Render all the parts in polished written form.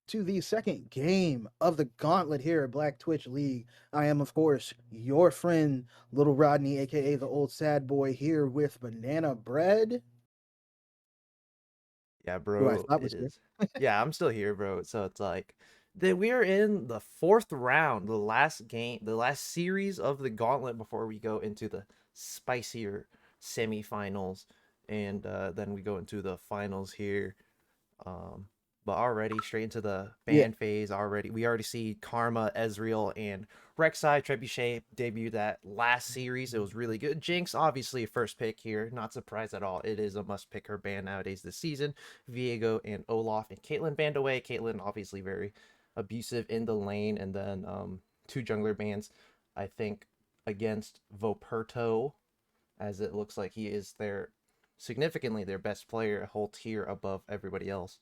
to the second game of the Gauntlet here at Black Twitch League. I am, of course, your friend, Little Rodney, aka the Old Sad Boy, here with Banana Bread, Yeah, who I bro, thought it was here. is. Yeah, I'm still here, bro. So it's like that we are in the fourth round, the last game, the last series of the gauntlet before we go into the spicier semifinals, and then we go into the finals here. Um, but already straight into the Yeah, ban phase already. We already see Karma, Ezreal, and Rek'Sai Trebuchet debut that last series. It was really good. Jinx, obviously a first pick here. Not surprised at all. It is a must pick her ban nowadays this season. Viego and Olaf and Caitlyn banned away. Caitlyn obviously very abusive in the lane. And then two jungler bans, I think, against Voperto, as it looks like he is their significantly their best player, a whole tier above everybody else.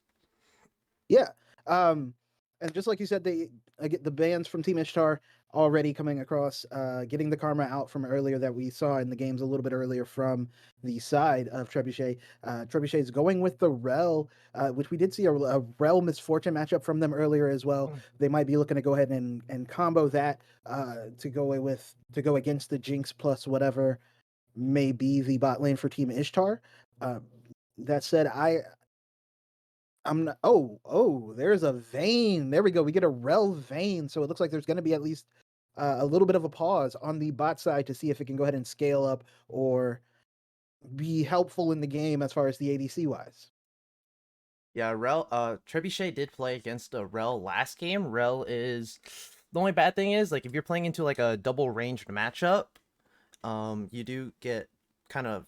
yeah. Um, and just like you said, they get the bans from Team Ishtar already coming across, getting the karma out from earlier that we saw in the games a little bit earlier from the side of Trebuchet. Trebuchet is going with the Rel, which we did see a Rel Misfortune matchup from them earlier as well. They might be looking to go ahead and combo that to go against the Jinx plus whatever may be the bot lane for Team Ishtar. Uh, that said, I'm not, there's a vein. There we go. We get a rel vein. So it looks like there's going to be at least a little bit of a pause on the bot side to see if it can go ahead and scale up or be helpful in the game as far as the ADC wise. Yeah, Trebuchet did play against a Rel last game. Rel is the only bad thing is like if you're playing into like a double ranged matchup, you do get kind of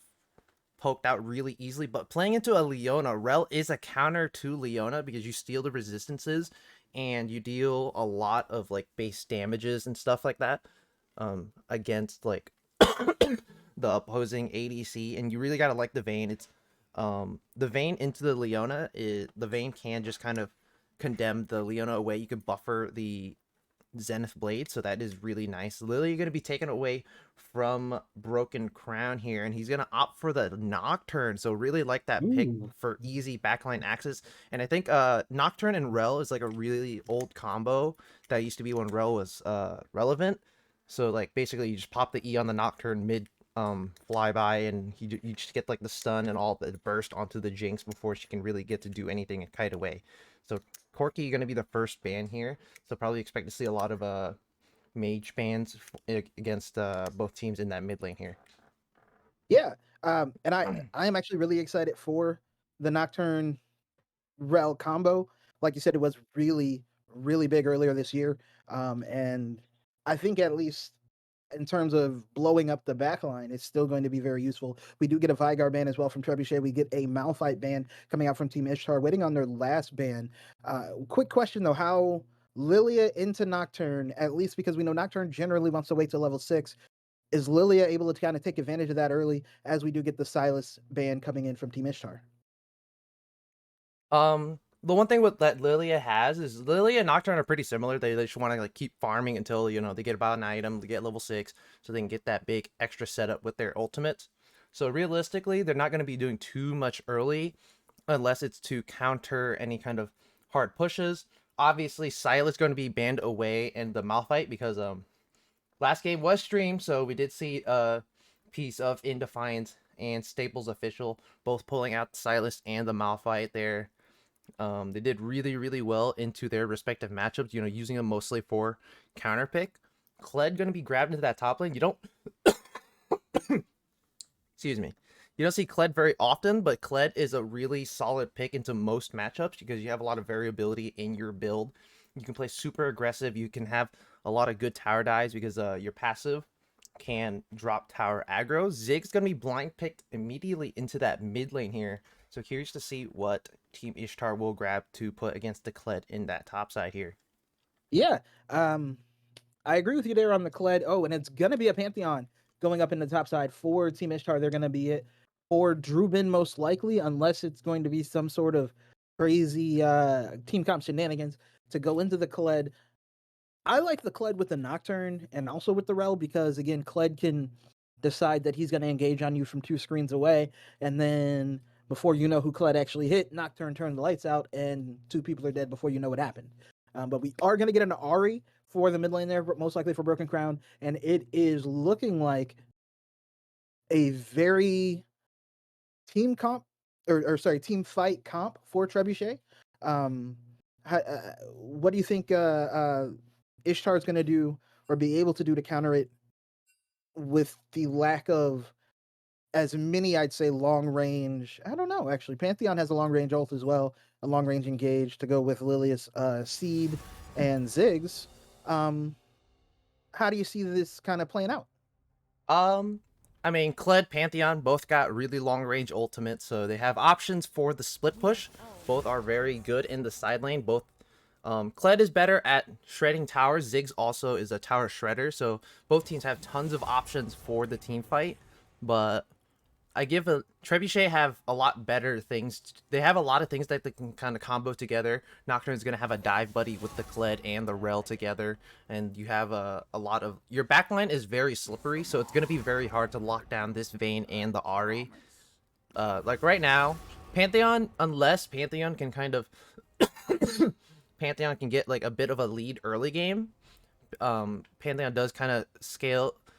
poked out really easily. But playing into a Leona, Rel is a counter to Leona because you steal the resistances and you deal a lot of like base damages and stuff like that against like the opposing ADC, and you really gotta like the Vayne. It's the Vayne into the Leona is the Vayne can just kind of condemn the Leona away. You can buffer the Zenith Blade, so that is really nice. Lily going to be taken away from Broken Crown here, and he's going to opt for the Nocturne. So really like that pick Ooh. for easy backline access. And I think Nocturne and Rel is like a really old combo that used to be when Rel was relevant. So like basically you just pop the E on the Nocturne mid flyby, and you just get like the stun and all the burst onto the Jinx before she can really get to do anything and kite away. So Corki going to be the first ban here, so probably expect to see a lot of mage bans against both teams in that mid lane here. Yeah. And I am actually really excited for the Nocturne Rel combo. Like you said, it was really, really big earlier this year. And I think at least in terms of blowing up the backline, it's still going to be very useful. We do get a Vigar ban as well from Trebuchet. We get a Malphite ban coming out from Team Ishtar, waiting on their last ban. Quick question though, how Lilia into Nocturne, at least because we know Nocturne generally wants to wait till level 6, is Lilia able to kind of take advantage of that early as we do get the Silas ban coming in from Team Ishtar? The one thing with that Lilia has is Lilia and Nocturne are pretty similar. They just want to like keep farming until they get about an item, they get level 6, so they can get that big extra setup with their ultimates. So realistically, they're not going to be doing too much early unless it's to counter any kind of hard pushes. Obviously, Silas is going to be banned away in the Malphite because last game was streamed, so we did see a piece of In Defiance and Staples official both pulling out Silas and the Malphite there. They did really, really well into their respective matchups, using them mostly for counter pick. Kled going to be grabbed into that top lane. You don't, excuse me, you don't see Kled very often, but Kled is a really solid pick into most matchups because you have a lot of variability in your build. You can play super aggressive. You can have a lot of good tower dives because your passive can drop tower aggro. Zig's going to be blind picked immediately into that mid lane here. So curious to see what Team Ishtar will grab to put against the Kled in that top side here. Yeah. Um, I agree with you there on the Kled. Oh, and it's gonna be a Pantheon going up in the top side for Team Ishtar. They're gonna be it for Drubin most likely, unless it's going to be some sort of crazy team comp shenanigans to go into the Kled. I like the Kled with the Nocturne and also with the Rel because again, Kled can decide that he's gonna engage on you from 2 screens away, and then before you know who Kled actually hit, Nocturne turned the lights out, and 2 people are dead before you know what happened. But we are going to get an Ahri for the mid lane there, most likely for Broken Crown, and it is looking like a very team comp, or sorry, team fight comp for Trebuchet. Um, what do you think Ishtar is going to do or be able to do to counter it with the lack of as many, I'd say, long range? I don't know, actually. Pantheon has a long range ult as well, a long range engage to go with Lilius, Seed, and Ziggs. Um, how do you see this kind of playing out? Um, I mean, Kled, Pantheon both got really long range ultimates, so they have options for the split push. Both are very good in the side lane. Both Kled is better at shredding towers. Ziggs also is a tower shredder, so both teams have tons of options for the team fight. But I give a Trebuchet have a lot better things. They have a lot of things that they can kind of combo together. Nocturne's gonna have a dive buddy with the Kled and the Rel together, and you have a lot of your backline is very slippery, so it's gonna be very hard to lock down this Vayne and the Ahri. Like right now, Pantheon, unless Pantheon can kind of Pantheon can get like a bit of a lead early game. Pantheon does kind of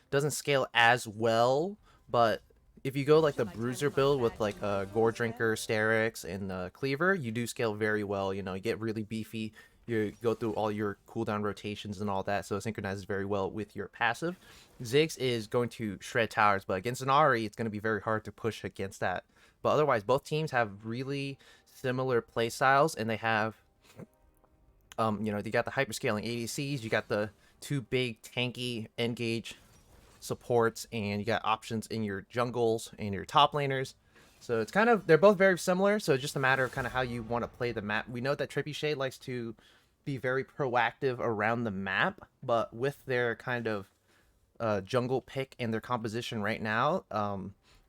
doesn't scale as well, but if you go like the Bruiser build with like Gore Drinker, Sterix, and Cleaver, you do scale very well. You know, you get really beefy. You go through all your cooldown rotations and all that, so it synchronizes very well with your passive. Ziggs is going to shred towers, but against an Ahri, it's going to be very hard to push against that. But otherwise, both teams have really similar play styles, and they have, you know, you got the hyperscaling ADCs, you got the 2 big tanky engage supports, and you got options in your jungles and your top laners. So it's kind of, they're both very similar, so it's just a matter of kind of how you want to play the map. We know that Trebuchet likes to be very proactive around the map, but with their kind of jungle pick and their composition right now,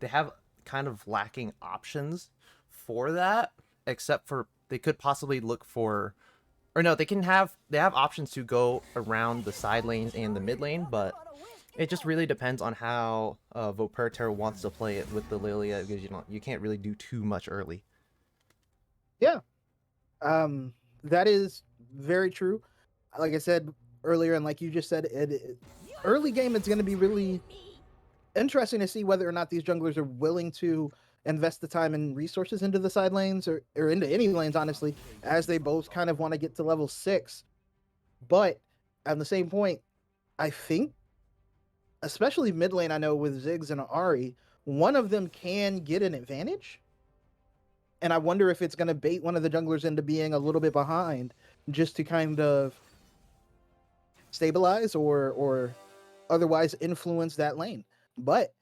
they have kind of lacking options for that, except for they could possibly look for, or no, they have options to go around the side lanes and the mid lane, but it just really depends on how Voperter wants to play it with the Lilia, because you can't really do too much early. Yeah, that is very true. Like I said earlier, and like you just said, early game it's going to be really interesting to see whether or not these junglers are willing to invest the time and resources into the side lanes or into any lanes, honestly, as they both kind of want to get to level 6. But at the same point, I think, especially mid lane, I know with Ziggs and Ahri, one of them can get an advantage. And I wonder if it's going to bait one of the junglers into being a little bit behind just to kind of stabilize or otherwise influence that lane. But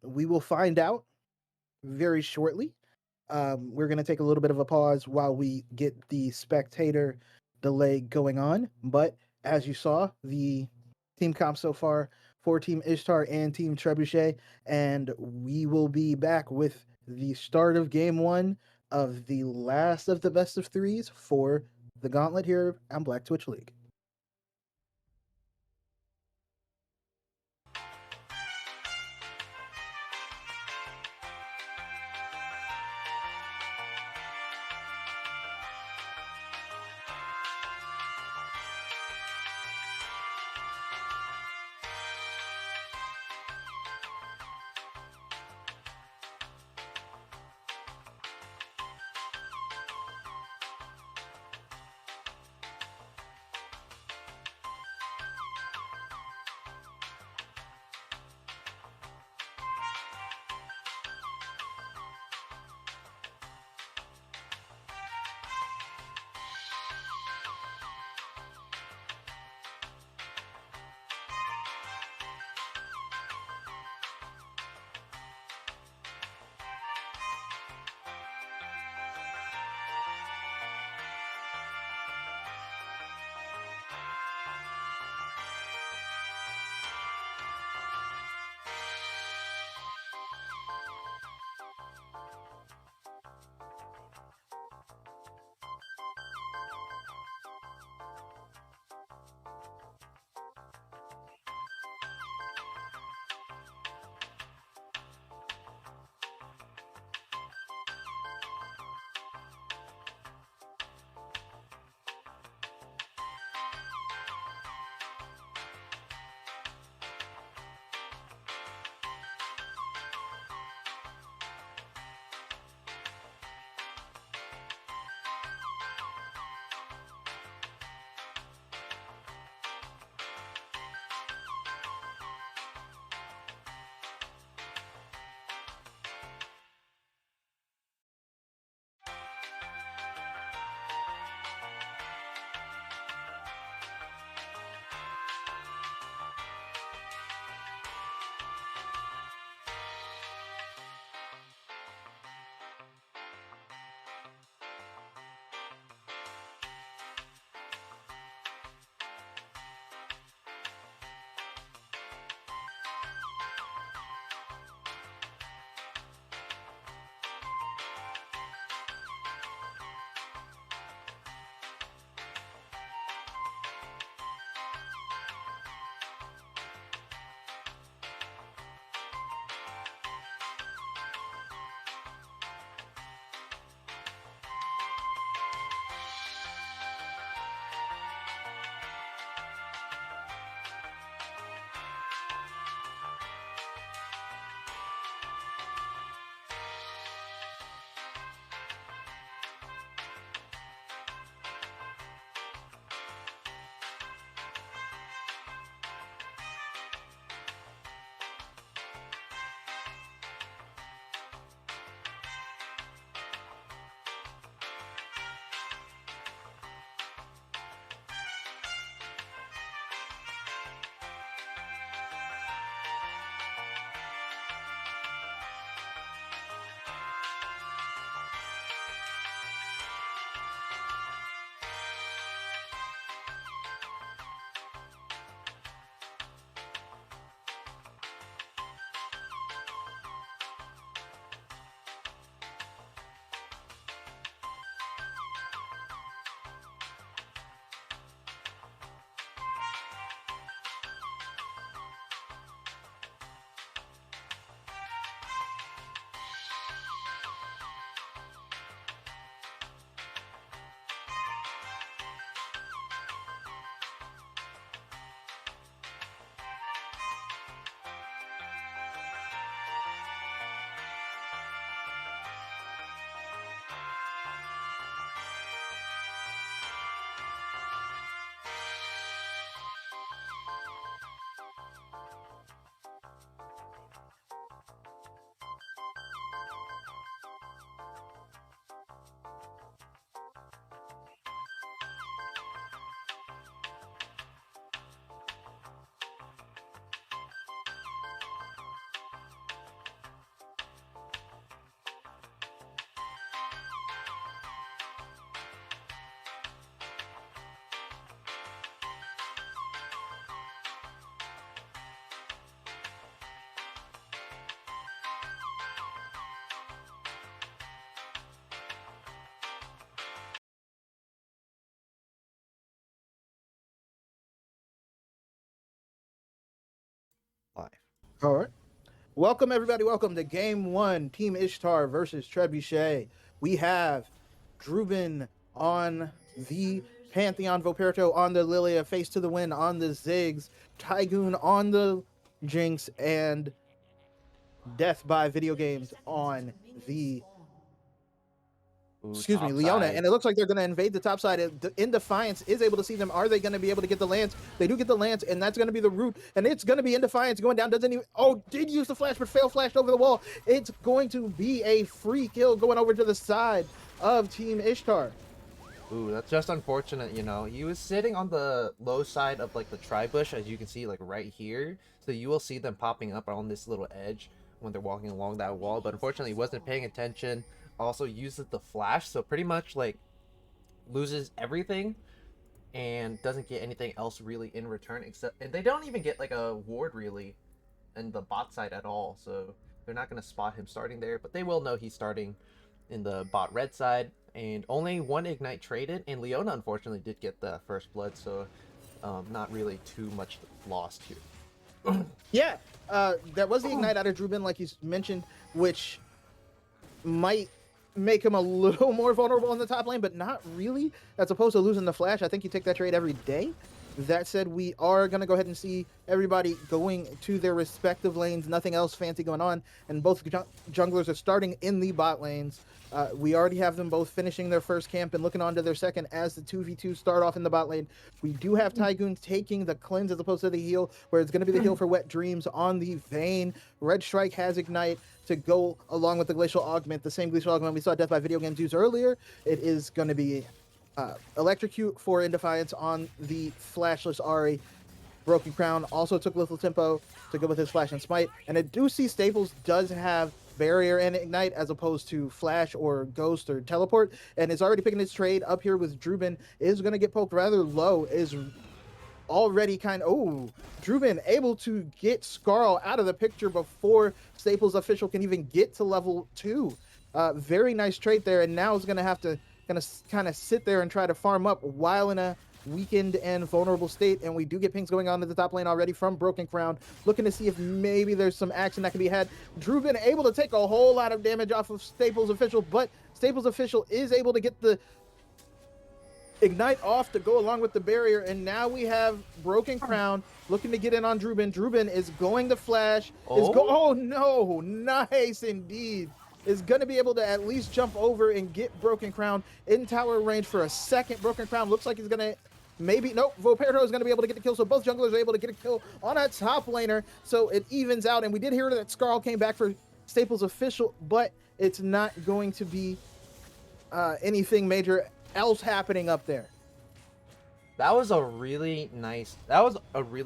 we will find out very shortly. We're going to take a little bit of a pause while we get the spectator delay going on. But as you saw, the team comp so far for Team Ishtar and Team Trebuchet, and we will be back with the start of Game 1 of the last of the best of threes for the Gauntlet here on Black Twitch League. Live. All right. Welcome, everybody. Welcome to Game 1, Team Ishtar versus Trebuchet. We have Druben on the Pantheon, Voperto on the Lilia, Face to the Wind on the Ziggs, Tygoon on the Jinx, and Death by Video Games on the Ooh, Leona, topside. and it looks like they're going to invade the top side. In Defiance is able to see them. Are they going to be able to get the Lance? They do get the Lance, and that's going to be the root, and it's going to be in Defiance going down. Doesn't even, oh, did use the flash, but fail flashed over the wall. It's going to be a free kill going over to the side of Team Ishtar. Ooh, that's just unfortunate, you know. He was sitting on the low side of like the tri-bush, as you can see, like right here. So you will see them popping up on this little edge when they're walking along that wall. But unfortunately, he wasn't paying attention. Also uses the flash, so pretty much like loses everything and doesn't get anything else really in return. Except, and they don't even get like a ward really in the bot side at all. So they're not gonna spot him starting there, but they will know he's starting in the bot red side. And only one ignite traded, and Leona unfortunately did get the first blood, so not really too much lost here. Yeah, that was the ignite out of Druben, like you mentioned, which might make him a little more vulnerable in the top lane, but not really, as opposed to losing the flash. I think you take that trade every day. That said, we are going to go ahead and see everybody going to their respective lanes. Nothing else fancy going on, and both junglers are starting in the bot lanes. We already have them both finishing their first camp and looking on to their second as the 2v2 start off in the bot lane. We do have Tygoon taking the cleanse as opposed to the heal, where it's going to be the heal for Wet Dreams on the Vayne. Red Strike has Ignite to go along with the Glacial Augment, the same Glacial Augment we saw Death by Video Games use earlier. It is going to be Electrocute for In Defiance on the Flashless Ahri. Broken Crown also took Lethal Tempo to go with his Flash and Smite. And I do see Staples does have Barrier and Ignite as opposed to Flash or Ghost or Teleport, and is already picking his trade up here with Druben. Is going to get poked rather low, is already kind of, oh, Druben able to get Skarl out of the picture before Staples official can even get to level 2. Very nice trade there, and now is going to have to kind of sit there and try to farm up while in a weakened and vulnerable state. And we do get pings going on to the top lane already from Broken Crown, looking to see if maybe there's some action that can be had. Druben able to take a whole lot of damage off of Staples official, but Staples official is able to get the Ignite off to go along with the barrier, and now we have Broken Crown looking to get in on Druben. Druben is going to flash. Oh no, nice indeed. Is going to be able to at least jump over and get Broken Crown in tower range for a second. Broken Crown looks like he's going to maybe, nope, Voperto is going to be able to get the kill, so both junglers are able to get a kill on a top laner, so it evens out. And we did hear that Skarl came back for Staples official, but it's not going to be anything major else happening up there. That was a really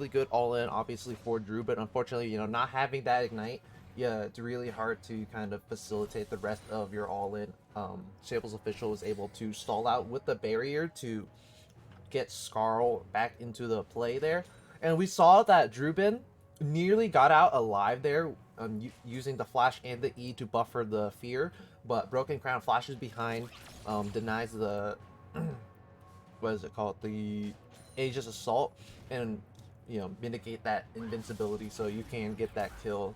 good all-in, obviously, for Drew, but unfortunately, you know, not having that ignite, yeah, it's really hard to kind of facilitate the rest of your all-in. Staples official was able to stall out with the barrier to get Skarl back into the play there, and we saw that Druben nearly got out alive there, using the flash and the E to buffer the fear, but Broken Crown flashes behind, denies the what is it called, the Aegis Assault, and you know, mitigate that invincibility so you can get that kill.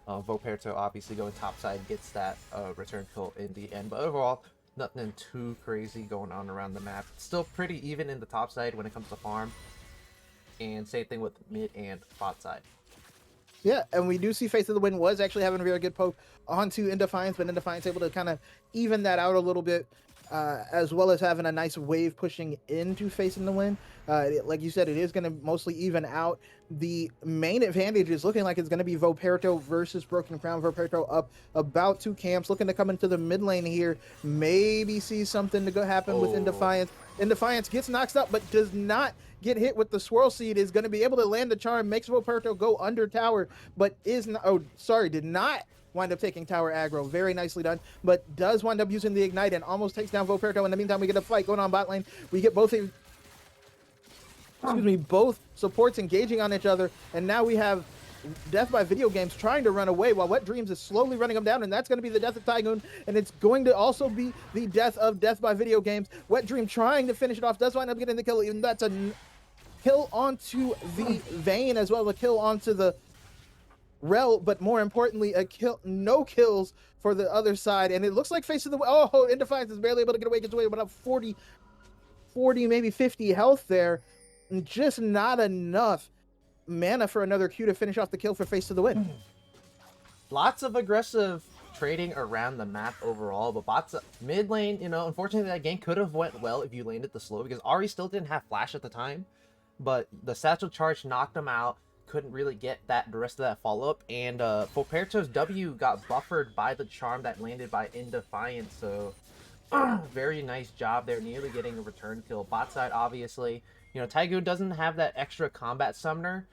Voperto obviously going topside gets that return kill in the end, but overall nothing too crazy going on around the map. Still pretty even in the top side when it comes to farm, and same thing with mid and bot side. Yeah, and we do see Face of the Wind was actually having a very good poke onto In Defiance, but In Defiance able to kind of even that out a little bit, as well as having a nice wave pushing into Face in the Wind. Like you said, it is going to mostly even out. The main advantage is looking like it's going to be Voperto versus Broken Crown. Voperto up about 2 camps, looking to come into the mid lane here. Maybe see something to go happen with In Defiance. In Defiance gets knocked up, but does not get hit with the Swirl Seed. Is going to be able to land the charm, makes Voperto go under tower, but is not, did not wind up taking tower aggro. Very nicely done, but does wind up using the Ignite and almost takes down Voperto. In the meantime, we get a fight going on bot lane. We get both both supports engaging on each other, and now we have Death by Video Games trying to run away while Wet Dreams is slowly running them down, and that's going to be the death of Tygoon, and it's going to also be the death of Death by Video Games. Wet Dream trying to finish it off, does wind up getting the kill, even that's a kill onto the Vayne as well, a kill onto the Rel, but more importantly, no kills for the other side. And it looks like Face of the oh, Indefiance is barely able to get away, gets away, but up 40, maybe 50 health there. Just not enough mana for another Q to finish off the kill for Face of the Wind. Lots of aggressive trading around the map overall, but bots mid lane, you know, unfortunately that game could have went well if you landed the slow, because Ari still didn't have flash at the time, but the satchel charge knocked him out, couldn't really get the rest of that follow-up, and Foperto's W got buffered by the charm that landed by Indefiance, so very nice job there, nearly getting a return kill. Bot side, obviously, you know, Tygoon doesn't have that extra combat summoner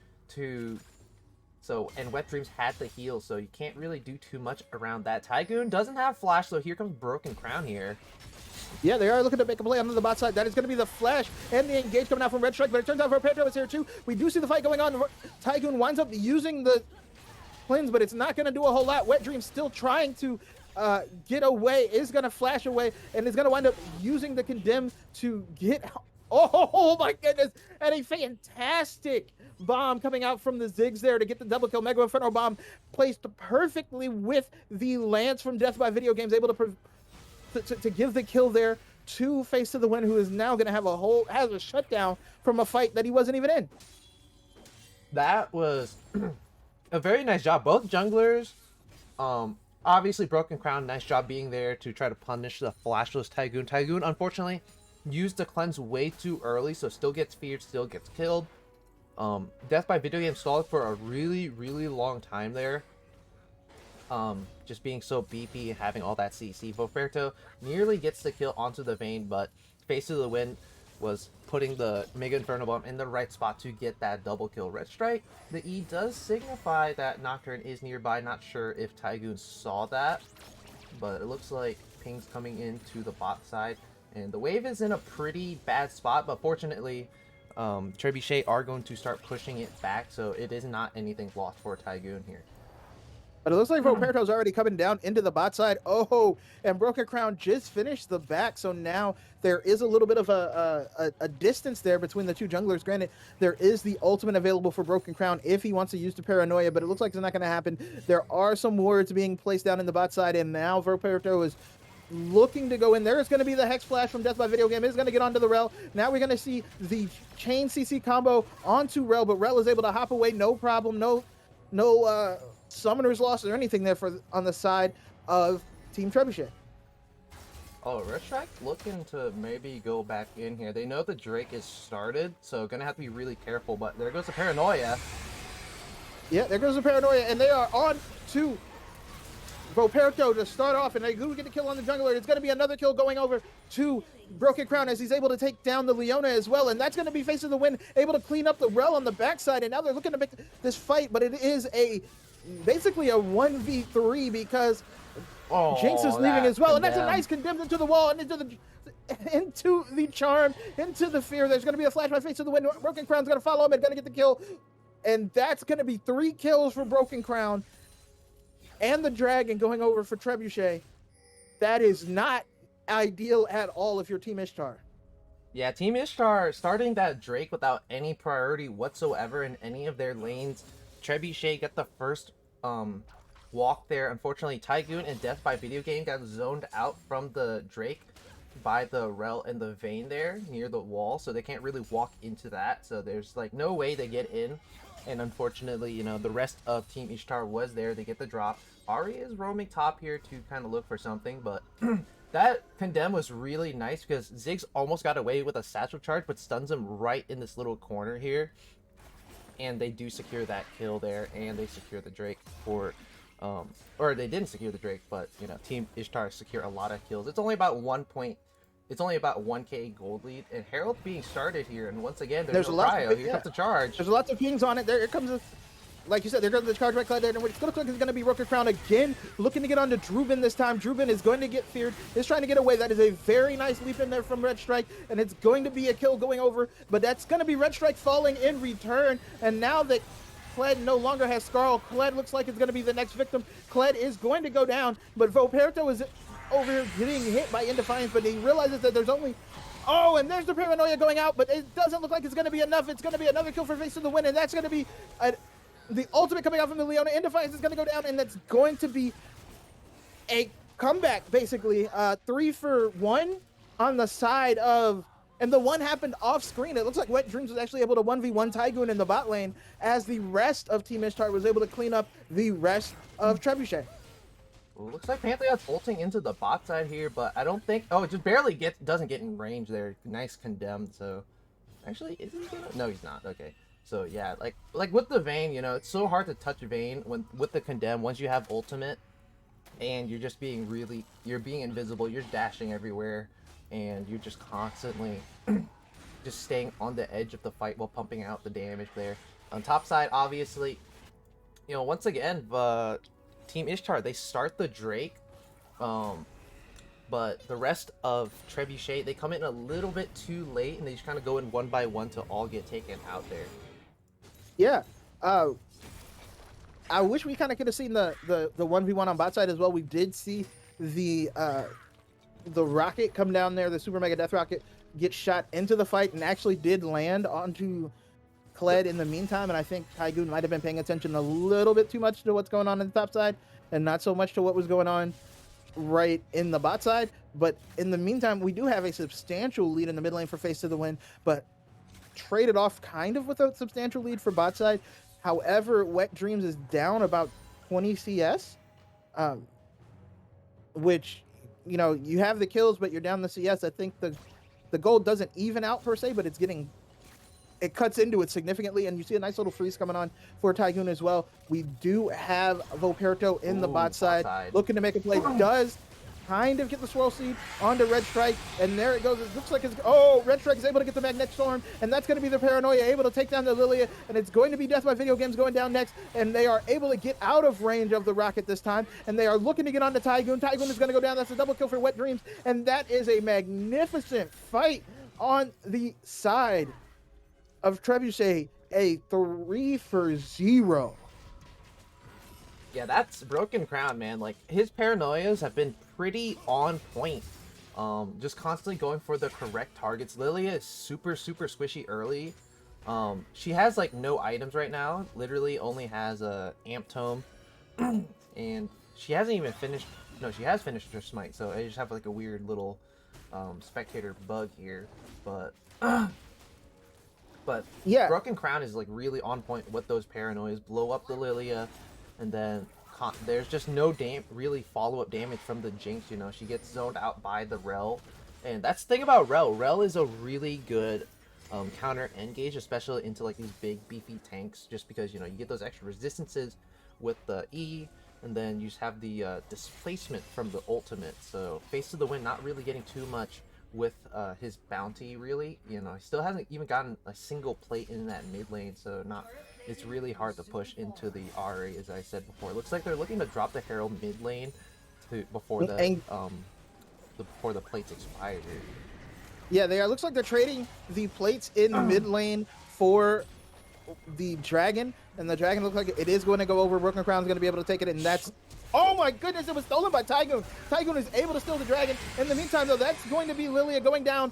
and Wet Dreams had the heal, so you can't really do too much around that. Tygoon doesn't have flash, so here comes Broken Crown here. Yeah, they are looking to make a play on the bot side. That is going to be the flash and the engage coming out from Red Strike, but it turns out Foperto is here too. We do see the fight going on. Tygoon winds up using the cleanse, but it's not going to do a whole lot. Wet Dream still trying to get away, is going to flash away, and is going to wind up using the condemn to get... Oh my goodness, and a fantastic bomb coming out from the Ziggs there to get the double kill. Mega Inferno bomb placed perfectly with the Lance from Death by Video Games, able to give the kill there to Face of the Wind, who is now going to have a shutdown from a fight that he wasn't even in. That was a very nice job. Both junglers, obviously Broken Crown, nice job being there to try to punish the flashless Tygoon. Tygoon, unfortunately, used the cleanse way too early, so still gets feared, still gets killed. Death by Video Game stalled for a really, really long time there. Just being so beefy and having all that CC. Foperto nearly gets the kill onto the Vayne, but Face of the Wind was putting the Mega Inferno Bomb in the right spot to get that double kill. Red Strike, the E does signify that Nocturne is nearby. Not sure if Tygoon saw that, but it looks like ping's coming into the bot side. And the wave is in a pretty bad spot, but fortunately, Trebuchet are going to start pushing it back, so it is not anything lost for Tygoon here. But it looks like Foperto's already coming down into the bot side. Oh, and Broken Crown just finished the back, so now there is a little bit of a distance there between the two junglers. Granted, there is the ultimate available for Broken Crown if he wants to use the Paranoia, but it looks like it's not going to happen. There are some wards being placed down in the bot side, and now Foperto is looking to go in. There is going to be the Hex Flash from Death by Video Game. It is going to get onto the Rel. Now we're going to see the chain CC combo onto Rel, but Rel is able to hop away, no problem. No summoners lost or anything there on the side of Team Trebuchet. Oh, Red Strike looking to maybe go back in here. They know the Drake is started, so gonna have to be really careful, but there goes the Paranoia. Yeah, there goes the Paranoia, and they are on to Foperto to start off, and they do get a kill on the jungler. It's going to be another kill going over to Broken Crown as he's able to take down the Leona as well, and that's going to be Face of the Wind, able to clean up the Rel on the backside, and now they're looking to make this fight, but it is basically a 1v3 because Jinx is leaving as well, and that's a nice condemned into the wall and into the charm, into the fear. There's going to be a flash by Face of the Wind. Broken Crown's going to follow him and going to get the kill, and that's going to be 3 kills for Broken Crown. And the Dragon going over for Trebuchet. That is not ideal at all if you're Team Ishtar. Yeah, Team Ishtar starting that Drake without any priority whatsoever in any of their lanes. Trebuchet got the first walk there. Unfortunately, Tygoon and Death by Video Game got zoned out from the Drake by the Rel and the Vayne there near the wall, so they can't really walk into that. So there's like no way to get in. And unfortunately, you know, the rest of Team Ishtar was there. They get the drop. Ari is roaming top here to kind of look for something, but that condemn was really nice because Ziggs almost got away with a satchel charge, but stuns him right in this little corner here. And they do secure that kill there, and they secure the Drake for, or they didn't secure the Drake, but, you know, Team Ishtar secure a lot of kills. It's only about 1K gold lead, and Herald being started here, and once again, there's no cryo. Here comes the charge. There's lots of pings on it. There comes like you said, there goes the charge by Clyde there, and it's going to look like it's going to be Broken Crown again, looking to get onto Druben this time. Druben is going to get feared. He's trying to get away. That is a very nice leap in there from Red Strike, and it's going to be a kill going over, but that's going to be Red Strike falling in return, and now that Kled no longer has Skarl, Kled looks like it's going to be the next victim. Kled is going to go down, but Foperto is over here getting hit by Indefiance, but he realizes that there's only... Oh, and there's the Paranoia going out, but it doesn't look like it's going to be enough. It's going to be another kill for Face of the Wind, and that's going to be The ultimate coming out from the Leona in Defiance is going to go down, and that's going to be a comeback, basically. 3 for 1 on the side of, and the one happened off screen. It looks like Wet Dreams was actually able to 1v1 Tygoon in the bot lane, as the rest of Team Ishtar was able to clean up the rest of Trebuchet. Well, looks like Pantheon's ulting into the bot side here, but I don't think. Oh, it just barely doesn't get in range there. Nice condemned. So, actually, is he gonna? No, he's not. Okay. So yeah, like with the Vayne, you know, it's so hard to touch Vayne when with the condemn once you have ultimate, and you're just being you're being invisible. You're dashing everywhere, and you're just constantly just staying on the edge of the fight while pumping out the damage there. On top side, obviously, you know, once again, Team Ishtar, they start the Drake, but the rest of Trebuchet, they come in a little bit too late, and they just kind of go in one by one to all get taken out there. Yeah. I wish we kind of could have seen the 1v1 on bot side as well. We did see the rocket come down there, the Super Mega Death Rocket, get shot into the fight and actually did land onto Kled in the meantime, and I think Tygoon might have been paying attention a little bit too much to what's going on the top side and not so much to what was going on right in the bot side. But in the meantime, we do have a substantial lead in the mid lane for Face to the Win, but traded off kind of with a substantial lead for bot side. However, Wet Dreams is down about 20 CS, which, you know, you have the kills, but you're down the CS. I think the gold doesn't even out per se, but it cuts into it significantly, and you see a nice little freeze coming on for Tygoon as well. We do have Voperto in the bot side, looking to make a play. Does kind of get the swirl seed onto Red Strike, and there it goes. It looks like Red Strike is able to get the Magnetic Storm, and that's going to be the Paranoia, able to take down the Lilia, and it's going to be Death by Video Games going down next, and they are able to get out of range of the rocket this time, and they are looking to get onto Tygoon. Tygoon is going to go down. That's a double kill for Wet Dreams, and that is a magnificent fight on the side of Trebuchet, a 3 for 0. Yeah, that's Broken Crown, man. Like, his paranoias have been pretty on point. Just constantly going for the correct targets. Lilia is super, super squishy early. She has, like, no items right now. Literally only has a Amp Tome. And she hasn't even finished... No, she has finished her Smite, so I just have, like, a weird little spectator bug here. But... But yeah, Broken Crown is like really on point with those paranoias. Blow up the Lilia, and then there's just no really follow-up damage from the Jinx. You know, she gets zoned out by the Rel, and that's the thing about Rel. Rel is a really good counter engage, especially into like these big beefy tanks, just because, you know, you get those extra resistances with the E, and then you just have the displacement from the ultimate. So Face to the Win, not really getting too much with his bounty, really. You know, he still hasn't even gotten a single plate in that mid lane, so it's really hard to push into the RA, as I said before. It looks like they're looking to drop the Herald mid lane before the plates expire. Yeah, they are. Looks like they're trading the plates in mid lane for the Dragon, and the Dragon looks like it is going to go over. Broken Crown's going to be able to take it, and that's... Oh my goodness, it was stolen by Tygoon. Tygoon is able to steal the Dragon. In the meantime, though, that's going to be Lilia going down.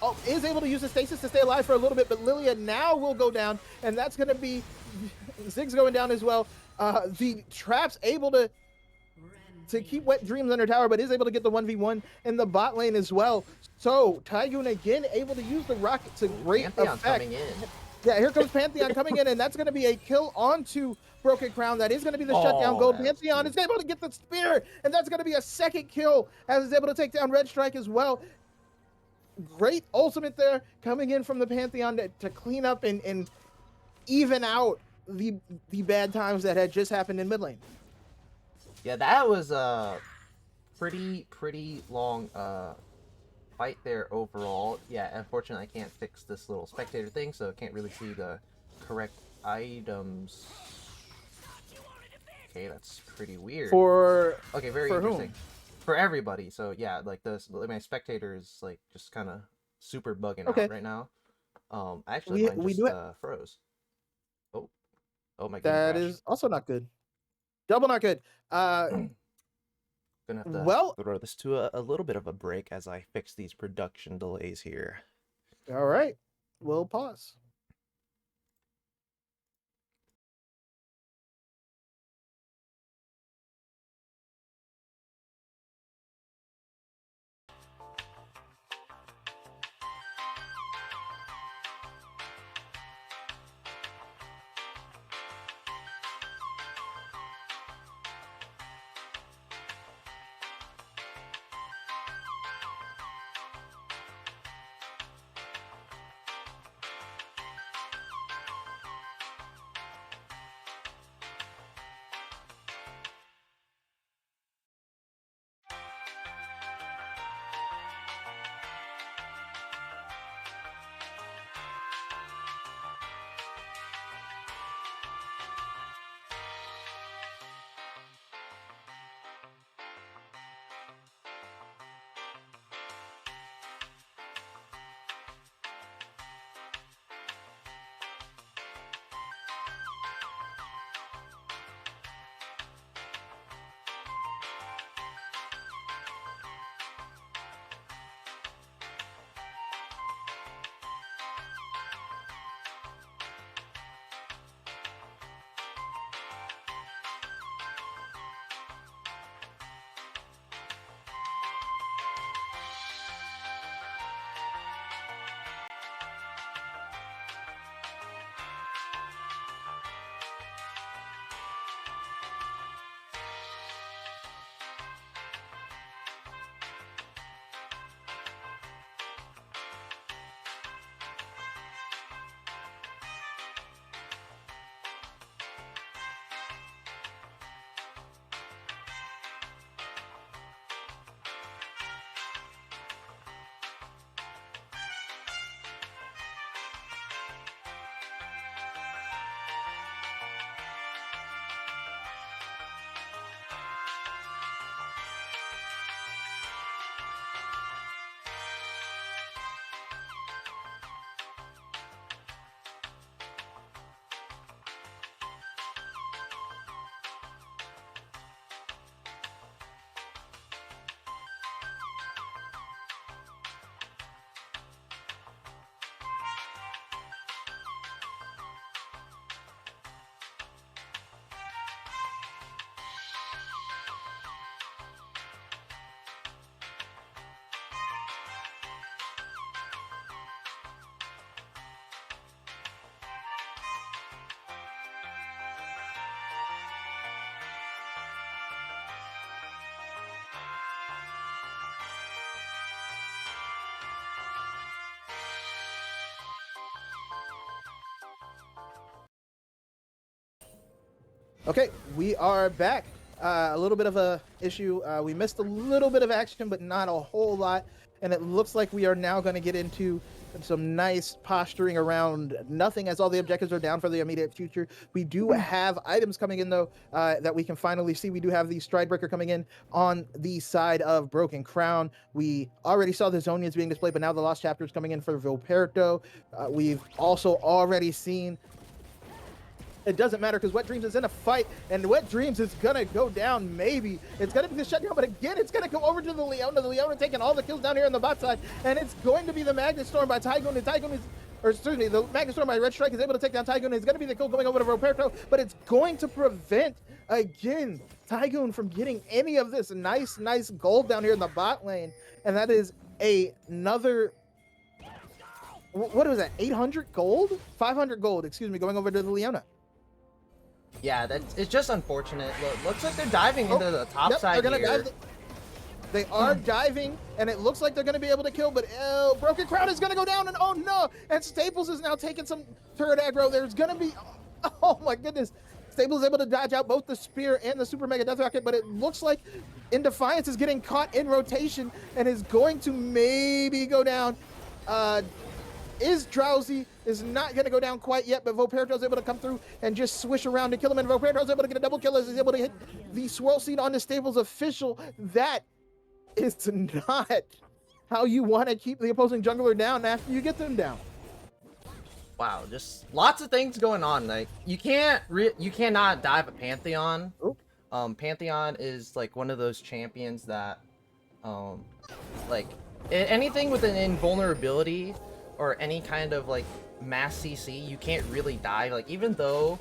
Oh, is able to use the stasis to stay alive for a little bit, but Lilia now will go down, and that's going to be Ziggs going down as well. The Trap's able to keep Wet Dreams under tower, but is able to get the 1v1 in the bot lane as well. So Tygoon again able to use the rocket to great Pantheon's effect. Coming in. Yeah, here comes Pantheon coming in, and that's going to be a kill onto Broken Crown. That is going to be the shutdown gold. Pantheon is able to get the spear, and that's going to be a second kill, as is able to take down Red Strike as well. Great ultimate there coming in from the Pantheon to clean up and even out the bad times that had just happened in mid lane. Yeah, that was a pretty long fight there overall. Yeah, unfortunately I can't fix this little spectator thing, so I can't really see the correct items. Okay, that's pretty weird. Okay, very interesting. Whom? For everybody. So yeah, like my spectator is like just kind of super bugging out right now. Actually, mine just froze. Oh my goodness. That is also not good. Double not good. Gonna have to throw this to a little bit of a break as I fix these production delays here. All right, we'll pause. Okay, we are back. A little bit of a issue. We missed a little bit of action, but not a whole lot. And it looks like we are now going to get into some nice posturing around nothing, as all the objectives are down for the immediate future. We do have items coming in, though, that we can finally see. We do have the Stridebreaker coming in on the side of Broken Crown. We already saw the Zonians being displayed, but now the Lost Chapters coming in for Vilperto. We've also already seen it doesn't matter because Wet Dreams is in a fight, and Wet Dreams is gonna go down. Maybe it's gonna be the shutdown, but again, it's gonna go over to the Leona. The Leona taking all the kills down here on the bot side, and it's going to be the Magnet Storm by Tygoon. And Tygoon is, or excuse me, the Magnet Storm by Red Strike is able to take down Tygoon. It's gonna be the kill going over to Roberto, but it's going to prevent again Tygoon from getting any of this nice gold down here in the bot lane, and that is another. What was that? 800 gold? 500 gold, excuse me, going over to the Leona. Yeah, it's just unfortunate. Looks like they're diving into the top side they're gonna here. dive. They are diving, and it looks like they're going to be able to kill, but Broken Crown is going to go down, and oh no! And Staples is now taking some turret aggro. There's going to be, oh my goodness. Staples is able to dodge out both the spear and the super mega death rocket, but it looks like In Defiance is getting caught in rotation and is going to maybe go down. Is Drowsy is not going to go down quite yet, but Voperto is able to come through and just swish around to kill him, and Voperto is able to get a double kill as he's able to hit the swirl seed on the Staples official. That is not how you want to keep the opposing jungler down after you get them down. Wow, just lots of things going on. Like you cannot dive a Pantheon. Oop. Pantheon is like one of those champions that, like anything with an invulnerability or any kind of like mass CC, you can't really dive. Like even though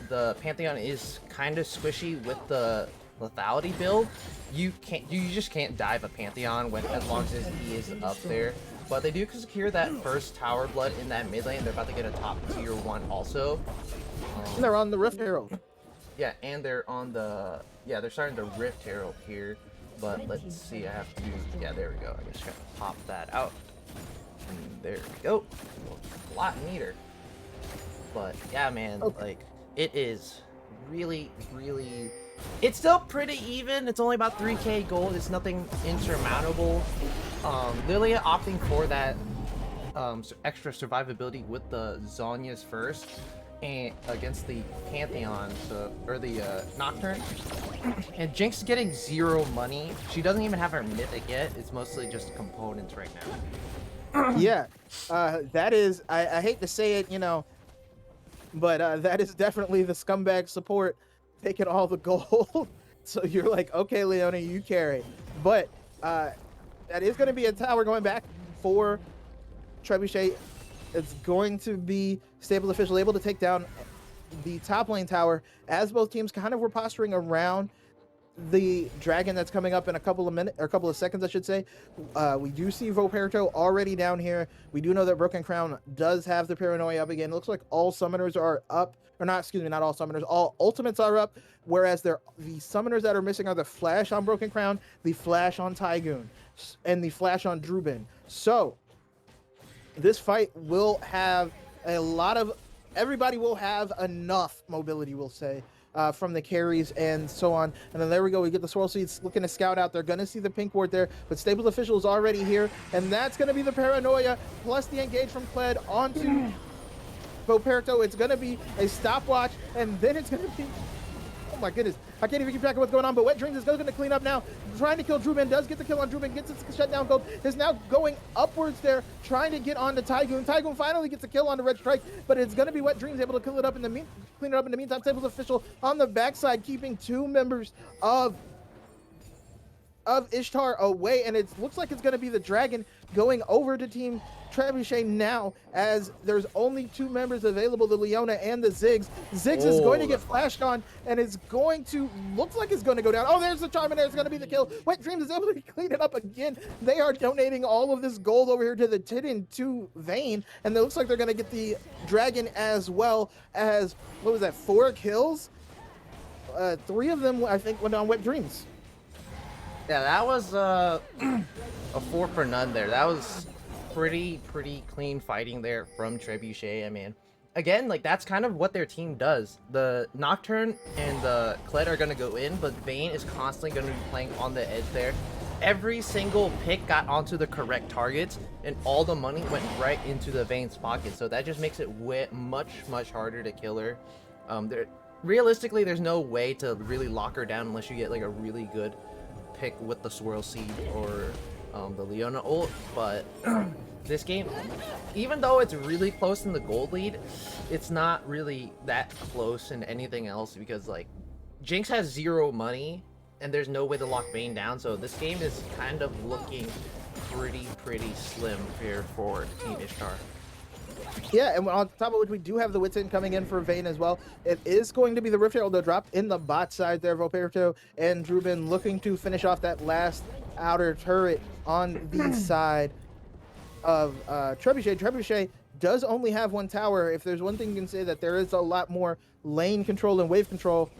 the Pantheon is kind of squishy with the lethality build, you just can't dive a Pantheon when as long as he is up there. But they do secure that first tower blood in that mid lane. They're about to get a top tier 1 also. And they're on the Rift Herald. Yeah, and they're on the they're starting the Rift Herald here. But let's see, I have to there we go. I just gotta pop that out. And there we go. A lot neater. But yeah, man, like it is really it's still pretty even. It's only about 3k gold. It's nothing insurmountable. Lilia opting for that extra survivability with the Zhonya's first and against the Pantheon, or the Nocturne. And Jinx is getting 0 money. She doesn't even have her mythic yet. It's mostly just components right now. Yeah, that is, I hate to say it, you know, but that is definitely the scumbag support taking all the gold. So you're like, okay, Leona, you carry. But that is going to be a tower going back for Trebuchet. It's going to be Staples official able to take down the top lane tower as both teams kind of were posturing around the dragon that's coming up in a couple of minutes, or a couple of seconds, I should say. We do see Voperto already down here. We do know that Broken Crown does have the Paranoia up again. It looks like all summoners are up, or not, excuse me, not all summoners, all ultimates are up, whereas the summoners that are missing are the Flash on Broken Crown, the Flash on Tygoon, and the Flash on Drubin. So this fight will have a lot of, everybody will have enough mobility, we'll say, from the carries and so on. And then there we go, we get the swirl seeds looking to scout out. They're gonna see the pink ward there, but Staples official is already here, and that's gonna be the Paranoia plus the engage from Kled onto Voperto. It's gonna be a stopwatch, and then it's gonna be, oh my goodness, I can't even keep track of what's going on, but Wet Dreams is going to clean up now, trying to kill Drubin, does get the kill on Drubin, gets its shutdown gold, is now going upwards there, trying to get onto Tygoon. Tygoon finally gets a kill on the Red Strike, but it's going to be Wet Dreams able to kill it up in the clean it up in the meantime. Staples official on the backside, keeping 2 members of Ishtar away, and it looks like it's going to be the Dragon going over to Team Trebuchet now, as there's only 2 members available, the Leona and the Ziggs. Ziggs is going to get flashed on, and it's going to, looks like it's going to go down. Oh, there's the charm, and there's going to be the kill. Wet Dreams is able to clean it up again. They are donating all of this gold over here to the Tidden 2 vein, and it looks like they're going to get the Dragon as well as, what was that, 4 kills? 3 of them, I think, went on Wet Dreams. Yeah, that was a 4 for none there. That was pretty clean fighting there from Trebuchet. I mean, again, like that's kind of what their team does. The Nocturne and the Kled are gonna go in, but Vayne is constantly gonna be playing on the edge there. Every single pick got onto the correct targets, and all the money went right into the Vayne's pocket. So that just makes it much harder to kill her. Realistically, there's no way to really lock her down unless you get like a really good pick with the Swirl Seed or the Leona ult. But this game, even though it's really close in the gold lead, it's not really that close in anything else because like Jinx has 0 money and there's no way to lock Vayne down. So this game is kind of looking pretty slim here for Team Ishtar. Yeah, and on top of which we do have the Witsin coming in for Vayne as well. It is going to be the Rift Herald that dropped in the bot side there. Voperto and Drubin looking to finish off that last outer turret on the side of Trebuchet. Trebuchet does only have 1 tower. If there's one thing you can say, that there is a lot more lane control and wave control.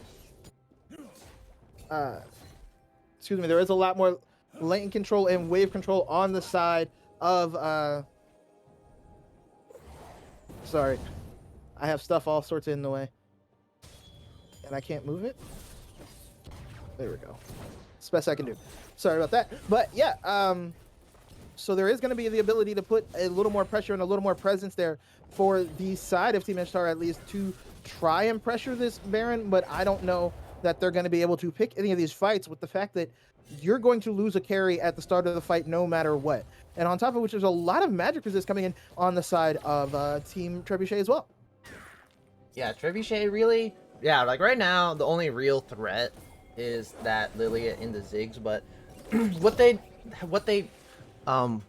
Excuse me, there is a lot more lane control and wave control on the side of sorry, I have stuff all sorts in the way and I can't move it. There we go. It's the best I can do. Sorry about that. But yeah, so there is going to be the ability to put a little more pressure and a little more presence there for the side of Team Ishtar, at least to try and pressure this Baron. But I don't know that they're going to be able to pick any of these fights with the fact that you're going to lose a carry at the start of the fight no matter what. And on top of which, there's a lot of magic resist coming in on the side of Team Trebuchet as well. Yeah, Trebuchet really, yeah, like right now, the only real threat is that Lilia in the Ziggs, but what they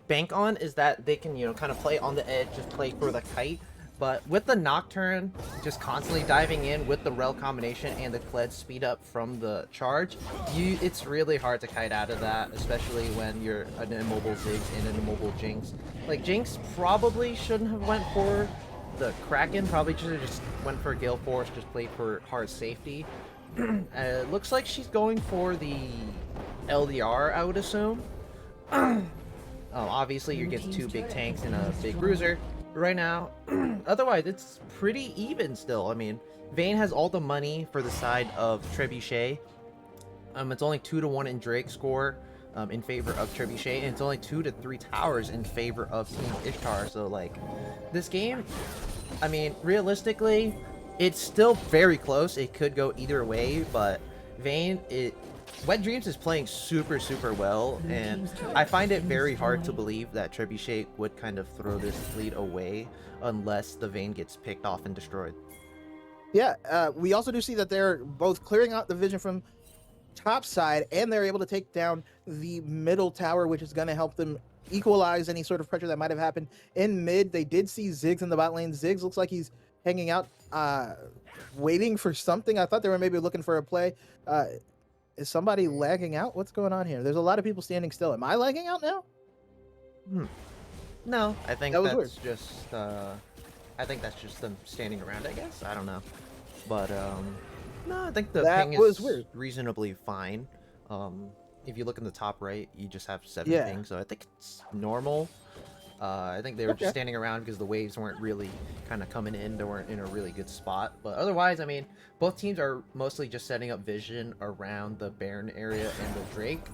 bank on is that they can, you know, kind of play on the edge, just play for the kite. But with the Nocturne just constantly diving in with the Rel combination and the Kled speed up from the charge, it's really hard to kite out of that, especially when you're an immobile Ziggs and an immobile Jinx. Like, Jinx probably shouldn't have went for the Kraken, probably should have just went for Gale Force, just played for hard safety. It looks like she's going for the LDR, I would assume. Obviously, you're getting 2 big tanks and a big bruiser right now. Otherwise, it's pretty even still. I mean, Vayne has all the money for the side of Trebuchet. It's only 2-1 in Drake score in favor of Trebuchet, and it's only 2 to 3 towers in favor of Team Ishtar. So, like, this game, I mean, realistically, it's still very close. It could go either way, but Vayne, Wet Dreams is playing super well, and I find it very hard to believe that Trebuchet would kind of throw this lead away unless the Vayne gets picked off and destroyed. Yeah, we also do see that they're both clearing out the vision from top side, and they're able to take down the middle tower, which is going to help them equalize any sort of pressure that might have happened in mid. They did see Ziggs in the bot lane. Ziggs looks like he's hanging out, waiting for something. I thought they were maybe looking for a play. Is somebody lagging out? What's going on here? There's a lot of people standing still. Am I lagging out now? No, I think that that's just I think that's just them standing around, I guess. I don't know. But no, I think the ping is reasonably fine. If you look in the top right, you just have 7 ping, so I think it's normal. I think they were just standing around because the waves weren't really kind of coming in. They weren't in a really good spot. But otherwise, I mean, both teams are mostly just setting up vision around the Baron area and the Drake.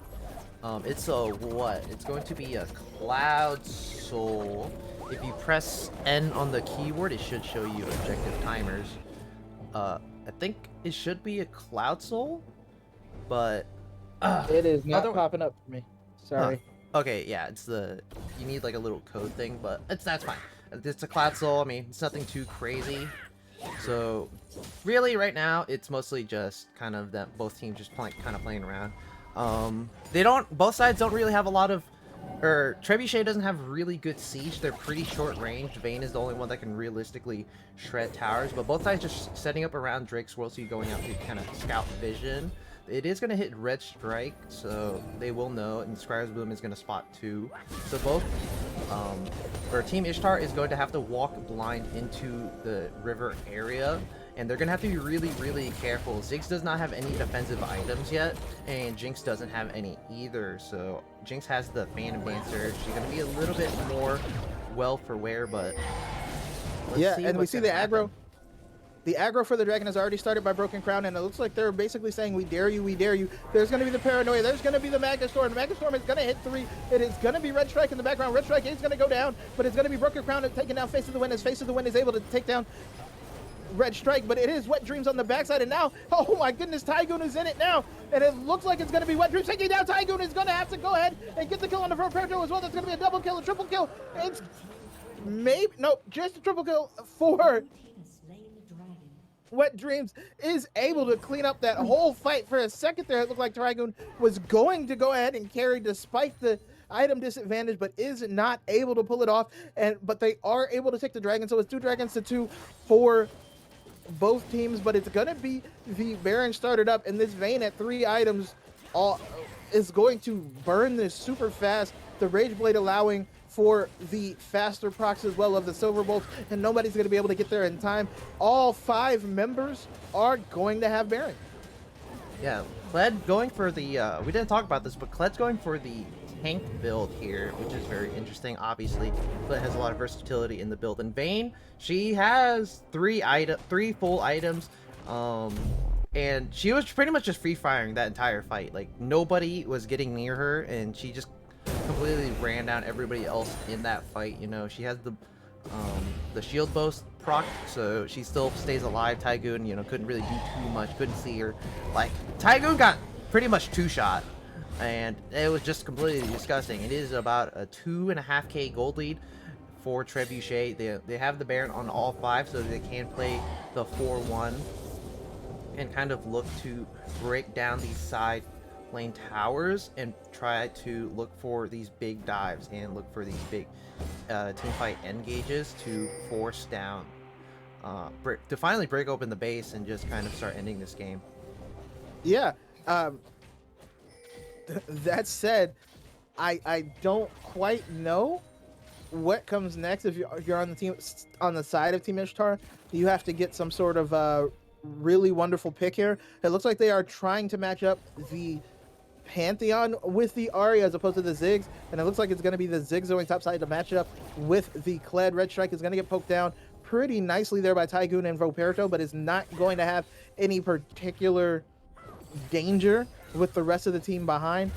It's a what? It's going to be a Cloud Soul. If you press N on the keyboard, it should show you objective timers. I think it should be a Cloud Soul, but it is not popping up for me. Sorry. Huh. Okay, yeah, it's you need like a little code thing, but that's fine. It's a Cloud Soul. I mean, it's nothing too crazy. So really, right now, it's mostly just kind of that both teams just kind of playing around. Both sides don't really have a lot of, or Trebuchet doesn't have really good siege. They're pretty short range. Vayne is the only one that can realistically shred towers, but both sides just setting up around Drake's World, so you're going out to kind of scout vision. It is going to hit Red Strike, so they will know, and Scribe's Boom is going to spot too. So both, or Team Ishtar is going to have to walk blind into the river area, and they're going to have to be really careful. Ziggs does not have any defensive items yet, and Jinx doesn't have any either. So Jinx has the Phantom Dancer. She's going to be a little bit more well for wear, but Let's Yeah, see and we what's see gonna the happen. aggro. The aggro for the dragon has already started by Broken Crown, and it looks like they're basically saying, we dare you, we dare you. There's going to be the paranoia. There's going to be the Magna Storm. The Magna Storm is going to hit 3. It is going to be Red Strike in the background. Red Strike is going to go down, but it's going to be Broken Crown taking down Face of the Wind, as Face of the Wind is able to take down Red Strike, but it is Wet Dreams on the backside, and now, oh my goodness, Tygoon is in it now, and it looks like it's going to be Wet Dreams taking down Tygoon. Is going to have to go ahead and get the kill on the front Perto as well. That's going to be a double kill, a triple kill. It's maybe, no, just a triple kill for Wet Dreams. Is able to clean up that whole fight. For a second there, it looked like Tygoon was going to go ahead and carry despite the item disadvantage, but is not able to pull it off. But they are able to take the dragon, so it's 2 dragons to 2 for both teams. But it's gonna be the Baron started up, and this Vayne at 3 items is going to burn this super fast. The Rage Blade allowing for the faster procs as well of the Silver Bolts, and nobody's going to be able to get there in time. All 5 members are going to have Baron. Yeah, Kled going for the, we didn't talk about this, but Kled's going for the tank build here, which is very interesting. Obviously, Kled has a lot of versatility in the build. And Vayne, she has 3 full items, and she was pretty much just free firing that entire fight. Like, nobody was getting near her, and she just completely ran down everybody else in that fight. You know, she has the shield boast proc, so she still stays alive. Tygoon, you know, couldn't really do too much, couldn't see her. Like, Tygoon got pretty much 2-shot, and it was just completely disgusting. It is about a 2.5k gold lead for Trebuchet. They have the Baron on all 5, so they can play the 4-1 and kind of look to break down these side lane towers and try to look for these big dives and look for these big team fight engages to force down, to finally break open the base and just kind of start ending this game. Yeah. That said, I don't quite know what comes next. If you're on the team, on the side of Team Ishtar, you have to get some sort of really wonderful pick here. It looks like they are trying to match up the Pantheon with the Ahri as opposed to the Ziggs, and it looks like it's going to be the Ziggs going topside to match up with the Kled. Red Strike is going to get poked down pretty nicely there by Tygoon and Voperto, but is not going to have any particular danger with the rest of the team behind.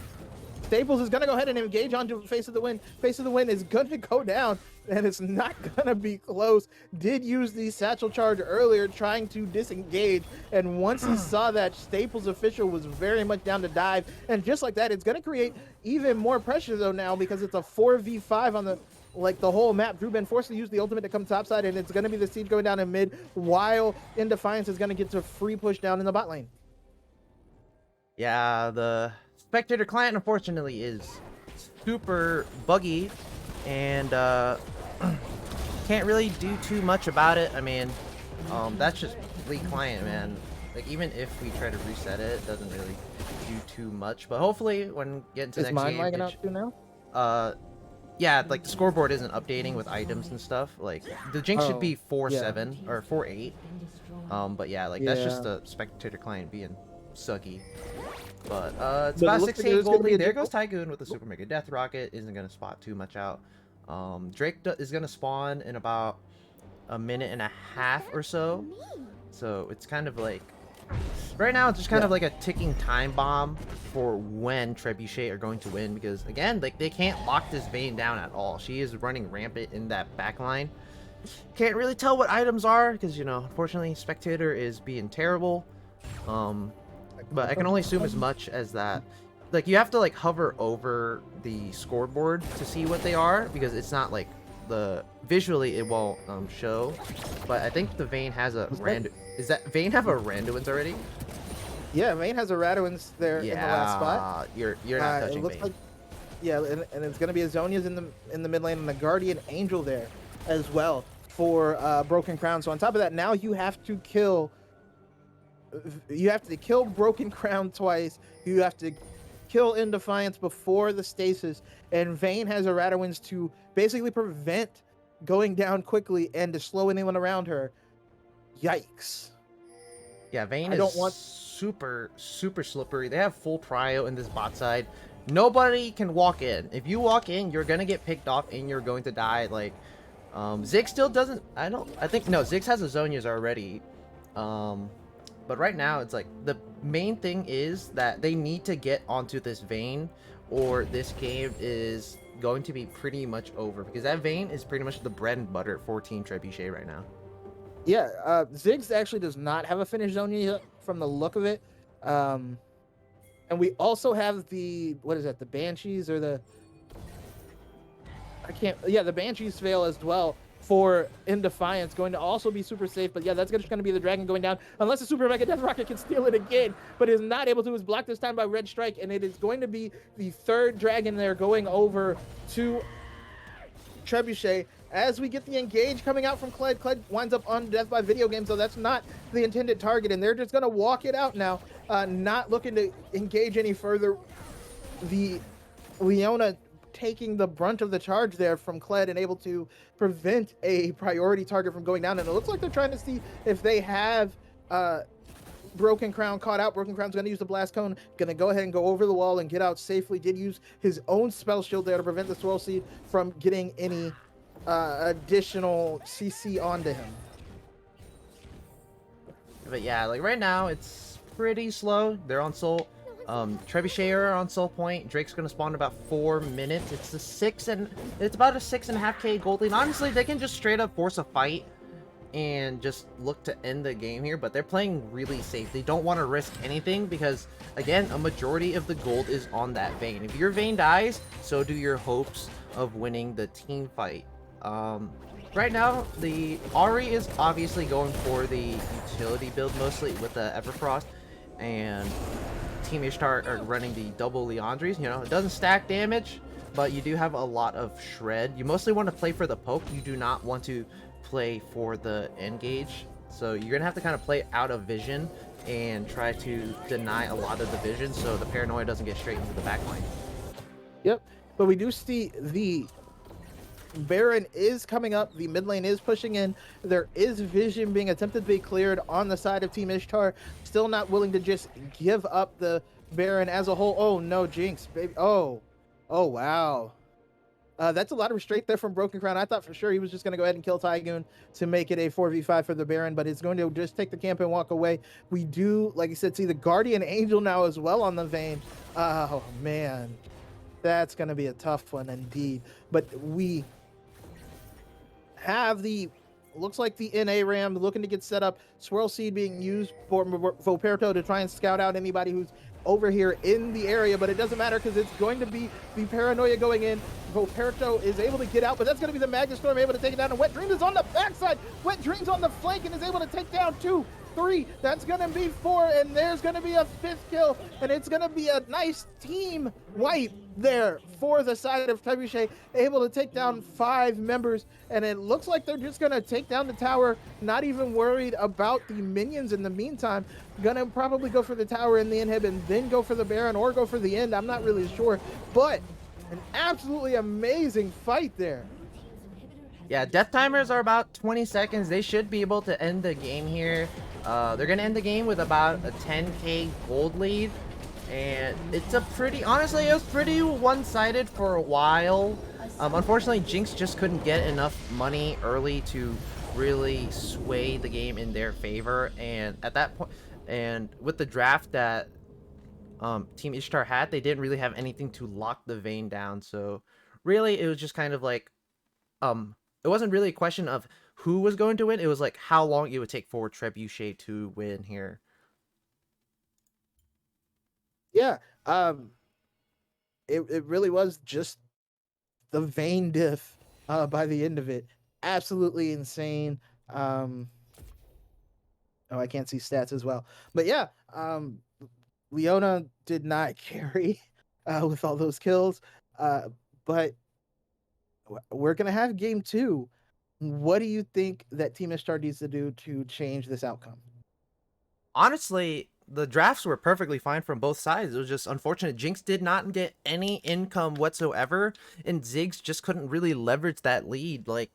Staples is going to go ahead and engage onto Face of the Wind. Face of the Wind is going to go down, and it's not going to be close. Did use the satchel charge earlier trying to disengage, and once he saw that, Staples official was very much down to dive, and just like that, it's going to create even more pressure though now, because it's a 4v5 on the whole map. Drew been forced to use the ultimate to come topside, and it's going to be the siege going down in mid, while In Defiance is going to get to free push down in the bot lane. Yeah, the Spectator client unfortunately is super buggy, and can't really do too much about it. I mean, that's just League client, man. Like, even if we try to reset it, it doesn't really do too much. But hopefully, when we get into Is next mine game, lagging out too now? Yeah, like the scoreboard isn't updating with items and stuff. Like, the Jinx should be 4-7 or 4-8. But yeah, like that's just the Spectator client being sucky. But it's about 6-8 gold lead. There goes Tygoon with the Super Mega Death Rocket. Isn't going to spot too much out. Drake is going to spawn in about a minute and a half or so. So it's kind of like, right now it's just kind of like a ticking time bomb for when Trebuchet are going to win. Because again, like, they can't lock this Vayne down at all. She is running rampant in that back line. Can't really tell what items are because, you know, unfortunately Spectator is being terrible. But I can only assume as much as that. Like, you have to like hover over the scoreboard to see what they are, because it's not like visually it won't show. But I think the Vayne has a random. Is that Vayne have a Randuin's already? Yeah, Vayne has a Randuin's there in the last spot. You're not touching Vayne. Like, yeah, and it's gonna be Azonia's in the mid lane, and the Guardian Angel there as well for Broken Crown. So on top of that, now you have to kill Broken Crown twice. You have to kill In Defiance before the stasis, and Vayne has a Radowin's to basically prevent going down quickly and to slow anyone around her. Yikes. Yeah, Vayne is super slippery. They have full prio in this bot side. Nobody can walk in. If you walk in, you're gonna get picked off and you're going to die. Like, Ziggs still doesn't. I think no. Ziggs has a Zonias already. But right now it's like the main thing is that they need to get onto this Vayne, or this game is going to be pretty much over, because that Vayne is pretty much the bread and butter for Team Trebuchet right now. Yeah, Ziggs actually does not have a finished zone yet from the look of it. And we also have the, what is that, the Banshees or the, I can't, yeah, the Banshees fail as well for In Defiance, going to also be super safe. But yeah, that's just going to be the Dragon going down, unless the Super Mega Death Rocket can steal it again, but is not able to. Is blocked this time by Red Strike, and it is going to be the third Dragon there going over to Trebuchet. As we get the engage coming out from Kled, Kled winds up on death by video game, so that's not the intended target, and they're just going to walk it out now, not looking to engage any further. The Leona taking the brunt of the charge there from Kled and able to prevent a priority target from going down, and it looks like they're trying to see if they have Broken Crown caught out. Broken Crown's going to use the Blast Cone, going to go ahead and go over the wall and get out safely. Did use his own spell shield there to prevent the Swirl Seed from getting any additional CC onto him. But yeah, like right now it's pretty slow. They're on Soul. Trebuchet are on Soul Point. Drake's gonna spawn in about 4 minutes. It's about a 6.5k gold lead. Honestly, they can just straight up force a fight and just look to end the game here, but they're playing really safe. They don't want to risk anything because, again, a majority of the gold is on that Vayne. If your Vayne dies, so do your hopes of winning the team fight. Right now, the Ahri is obviously going for the utility build mostly with the Everfrost, and Team Ishtar are running the double Leandries. You know, it doesn't stack damage, but you do have a lot of shred. You mostly want to play for the poke. You do not want to play for the engage. So you're gonna have to kind of play out of vision and try to deny a lot of the vision so the paranoia doesn't get straight into the backline. Yep, but we do see the Baron is coming up. The mid lane is pushing in. There is vision being attempted to be cleared on the side of Team Ishtar. Still not willing to just give up the Baron as a whole. Oh no, Jinx, baby. Oh wow. That's a lot of restraint there from Broken Crown. I thought for sure he was just going to go ahead and kill Tygoon to make it a 4v5 for the Baron, but it's going to just take the camp and walk away. We do, like I said, see the Guardian Angel now as well on the Vayne. Oh man, that's going to be a tough one indeed. But we have the, looks like the NA Ram looking to get set up. Swirl Seed being used for Voperto to try and scout out anybody who's over here in the area, but it doesn't matter because it's going to be the Paranoia going in. Voperto is able to get out, but that's going to be the Magnet Storm able to take it down, and Wet Dreams is on the backside. Wet Dreams on the flank and is able to take down 2, 3. That's going to be 4, and there's going to be a 5th kill, and it's going to be a nice team wipe there for the side of Trebuchet, able to take down 5 members, and it looks like they're just going to take down the tower, not even worried about the minions in the meantime. Gonna probably go for the tower in the inhib and then go for the Baron or go for the end. I'm not really sure, but an absolutely amazing fight there. Yeah, death timers are about 20 seconds. They should be able to end the game here. They're gonna end the game with about a 10k gold lead, and it's a pretty, honestly, it was pretty one-sided for a while. Unfortunately, Jinx just couldn't get enough money early to really sway the game in their favor, and at that point, and with the draft that Team Ishtar had, they didn't really have anything to lock the Vayne down. So really, it was just kind of like, it wasn't really a question of who was going to win. It was like how long it would take for Trebuchet to win here. Yeah, it really was just the Vayne diff by the end of it. Absolutely insane. Oh, I can't see stats as well. But yeah, Leona did not carry with all those kills. But we're going to have game 2. What do you think that Team Ishtar needs to do to change this outcome? Honestly, the drafts were perfectly fine from both sides. It was just unfortunate. Jinx did not get any income whatsoever, and Ziggs just couldn't really leverage that lead. Like,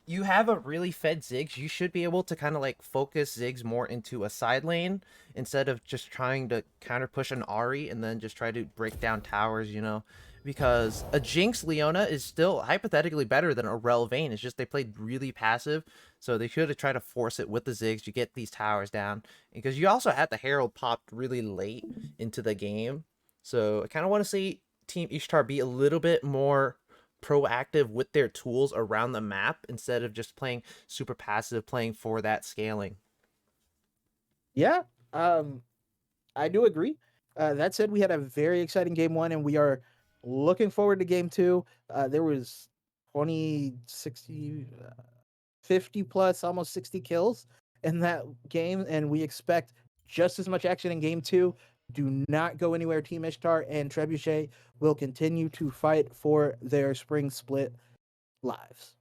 you have a really fed Ziggs, you should be able to kind of like focus Ziggs more into a side lane instead of just trying to counter push an Ahri and then just try to break down towers, you know. because a Jinx Leona is still hypothetically better than a Rel Vayne. It's just they played really passive, so they should have tried to force it with the Ziggs. You get these towers down, because you also had the Herald popped really late into the game. So I kind of want to see Team Ishtar be a little bit more proactive with their tools around the map instead of just playing super passive, playing for that scaling. Yeah, I do agree. That said, we had a very exciting game one, and we are looking forward to game two. There was 20, 60, 50 plus, almost 60 kills in that game, and we expect just as much action in game two. Do not go anywhere. Team Ishtar and Trebuchet will continue to fight for their spring split lives.